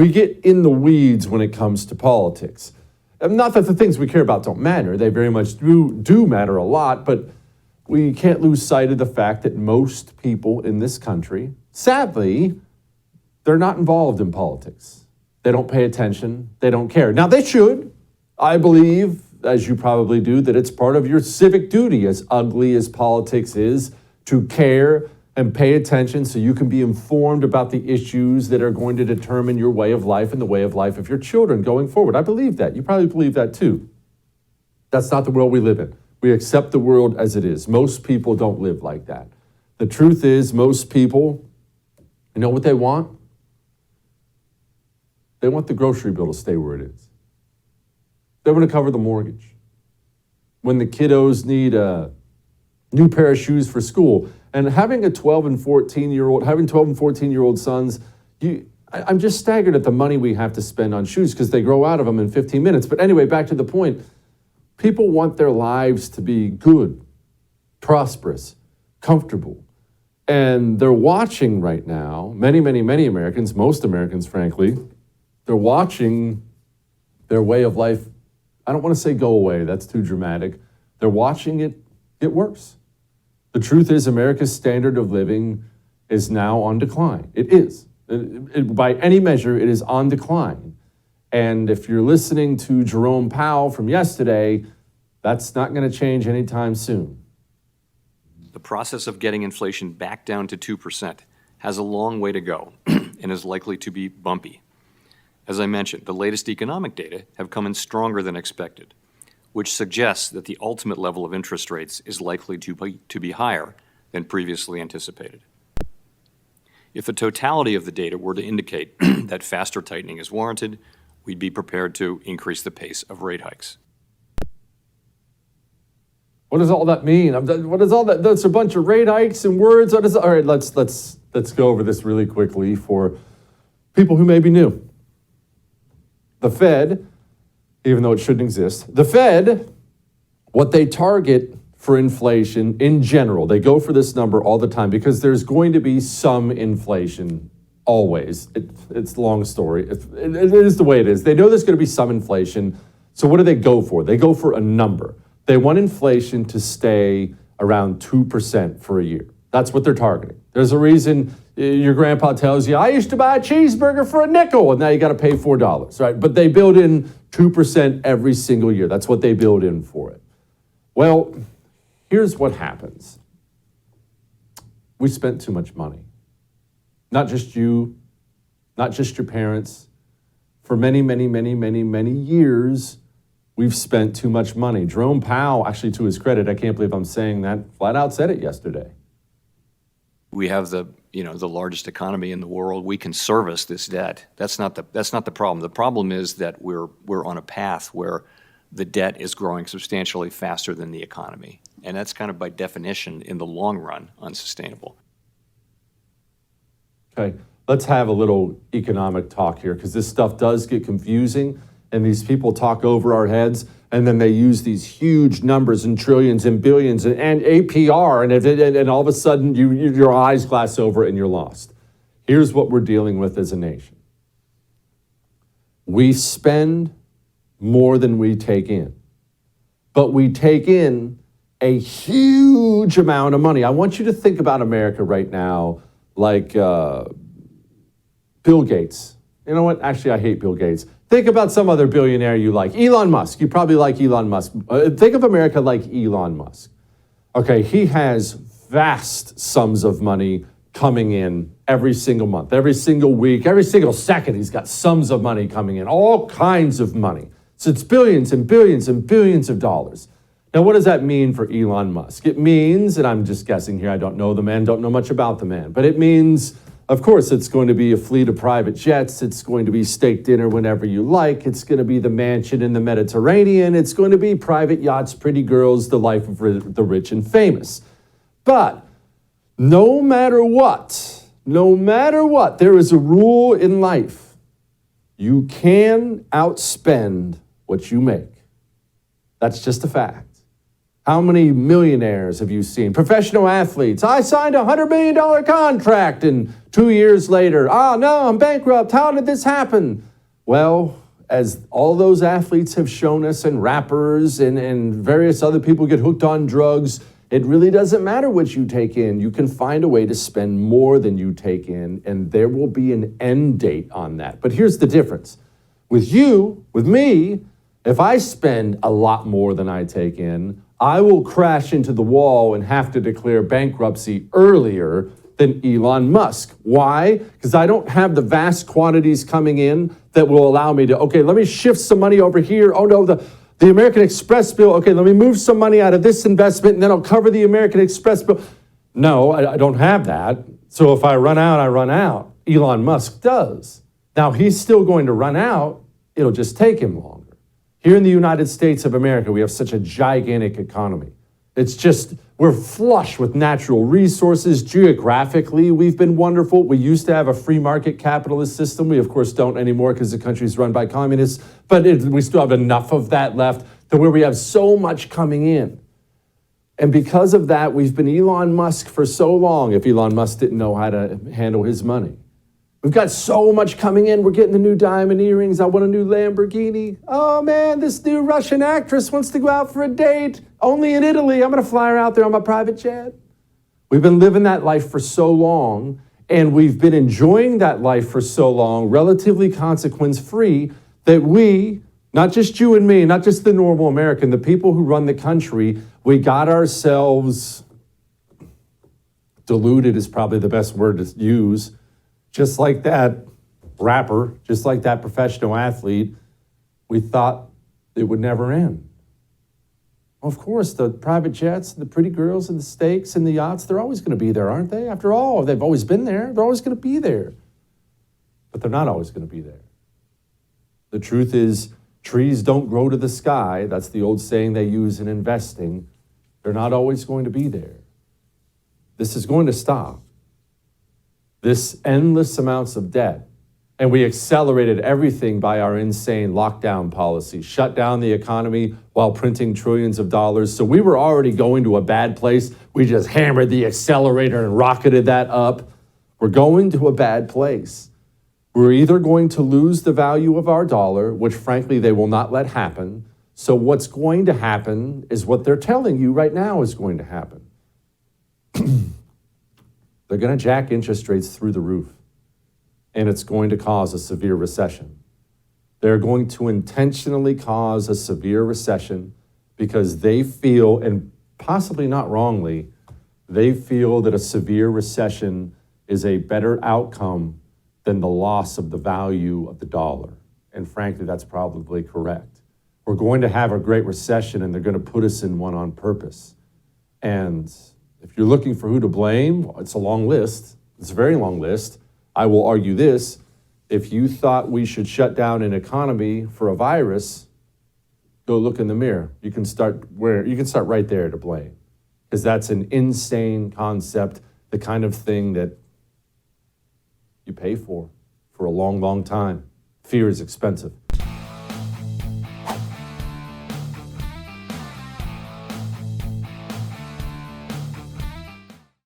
We get in the weeds when it comes to politics. Not that the things we care about don't matter. They very much do matter a lot, but we can't lose sight of the fact that most people in this country, sadly, they're not involved in politics. They don't pay attention. They don't care. Now, they should. I believe, as you probably do, that it's part of your civic duty, as ugly as politics is, to care and pay attention so you can be informed about the issues that are going to determine your way of life and the way of life of your children going forward. I believe that. You probably believe that too. That's not the world we live in. We accept the world as it is. Most people don't live like that. The truth is, most people, you know what they want? They want the grocery bill to stay where it is. They want to cover the mortgage. When the kiddos need a new pair of shoes for school, and having 12 and 14-year-old sons, I'm just staggered at the money we have to spend on shoes because they grow out of them in 15 minutes. But anyway, back to the point. People want their lives to be good, prosperous, comfortable. And they're watching right now, many Americans, most Americans, frankly, they're watching their way of life, I don't want to say go away, that's too dramatic. They're watching it get worse. The truth is, America's standard of living is now on decline. It is. By any measure, it is on decline. And if you're listening to Jerome Powell from yesterday, that's not going to change anytime soon. The process of getting inflation back down to 2% has a long way to go and is likely to be bumpy. As I mentioned, the latest economic data have come in stronger than expected, which suggests that the ultimate level of interest rates is likely to be higher than previously anticipated. If the totality of the data were to indicate that faster tightening is warranted, we'd be prepared to increase the pace of rate hikes. What does all that mean? What is all that? That's a bunch of rate hikes and words. All right, let's go over this really quickly for people who may be new. The Fed, even though it shouldn't exist, the Fed, what they target for inflation in general, they go for this number all the time because there's going to be some inflation always. It's a long story. It is the way it is. They know there's going to be some inflation. So what do they go for? They go for a number. They want inflation to stay around 2% for a year. That's what they're targeting. There's a reason your grandpa tells you, I used to buy a cheeseburger for a nickel, and now you got to pay $4, right? But they build in 2% every single year. That's what they build in for it. Well, here's what happens. We spent too much money. Not just you, not just your parents. For many years, we've spent too much money. Jerome Powell, actually to his credit, I can't believe I'm saying that, flat out said it yesterday. We have the largest economy in the world. We can service this debt. That's not the problem. The problem is that we're on a path where the debt is growing substantially faster than the economy. And that's kind of by definition, in the long run, unsustainable. Okay, let's have a little economic talk here, because this stuff does get confusing, and these people talk over our heads, and then they use these huge numbers and trillions and billions and APR, and all of a sudden your eyes glass over and you're lost. Here's what we're dealing with as a nation. We spend more than we take in, but we take in a huge amount of money. I want you to think about America right now like Bill Gates. You know what? Actually, I hate Bill Gates. Think about some other billionaire you like. Elon Musk. You probably like Elon Musk. Think of America like Elon Musk. Okay, he has vast sums of money coming in every single month, every single week, every single second. He's got sums of money coming in, all kinds of money. So it's billions and billions and billions of dollars. Now, what does that mean for Elon Musk? It means, and I'm just guessing here, I don't know the man, don't know much about the man, but it means, of course, it's going to be a fleet of private jets. It's going to be steak dinner whenever you like. It's going to be the mansion in the Mediterranean. It's going to be private yachts, pretty girls, the life of the rich and famous. But no matter what, there is a rule in life. You can outspend what you make. That's just a fact. How many millionaires have you seen? Professional athletes. I signed a $100 million contract, and 2 years later, no, I'm bankrupt. How did this happen? Well, as all those athletes have shown us, and rappers and various other people get hooked on drugs, it really doesn't matter what you take in. You can find a way to spend more than you take in, and there will be an end date on that. But here's the difference. With you, with me, if I spend a lot more than I take in, I will crash into the wall and have to declare bankruptcy earlier than Elon Musk. Why? Because I don't have the vast quantities coming in that will allow me to, okay, let me shift some money over here. Oh no, the American Express bill, okay, let me move some money out of this investment and then I'll cover the American Express bill. No, I don't have that. So if I run out, I run out. Elon Musk does. Now he's still going to run out. It'll just take him longer. Here in the United States of America, we have such a gigantic economy. It's just, we're flush with natural resources. Geographically, we've been wonderful. We used to have a free market capitalist system. We, of course, don't anymore because the country's run by communists. But we still have enough of that left to where we have so much coming in. And because of that, we've been Elon Musk for so long, if Elon Musk didn't know how to handle his money. We've got so much coming in. We're getting the new diamond earrings. I want a new Lamborghini. Oh man, this new Russian actress wants to go out for a date. Only in Italy. I'm going to fly her out there on my private jet. We've been living that life for so long, and we've been enjoying that life for so long, relatively consequence-free, that we, not just you and me, not just the normal American, the people who run the country, we got ourselves deluded is probably the best word to use. Just like that rapper, just like that professional athlete, we thought it would never end. Of course, the private jets, the pretty girls and the steaks and the yachts, they're always going to be there, aren't they? After all, they've always been there. They're always going to be there. But they're not always going to be there. The truth is, trees don't grow to the sky. That's the old saying they use in investing. They're not always going to be there. This is going to stop. This endless amounts of debt. And we accelerated everything by our insane lockdown policy, shut down the economy while printing trillions of dollars. So we were already going to a bad place. We just hammered the accelerator and rocketed that up. We're going to a bad place. We're either going to lose the value of our dollar, which frankly they will not let happen. So what's going to happen is what they're telling you right now is going to happen. They're going to jack interest rates through the roof, and it's going to cause a severe recession. They're going to intentionally cause a severe recession because they feel, and possibly not wrongly, they feel that a severe recession is a better outcome than the loss of the value of the dollar. And frankly, that's probably correct. We're going to have a great recession, and they're going to put us in one on purpose. And if you're looking for who to blame, it's a long list. It's a very long list. I will argue this. If you thought we should shut down an economy for a virus, go look in the mirror. You can start right there to blame. Because that's an insane concept, the kind of thing that you pay for a long, long time. Fear is expensive.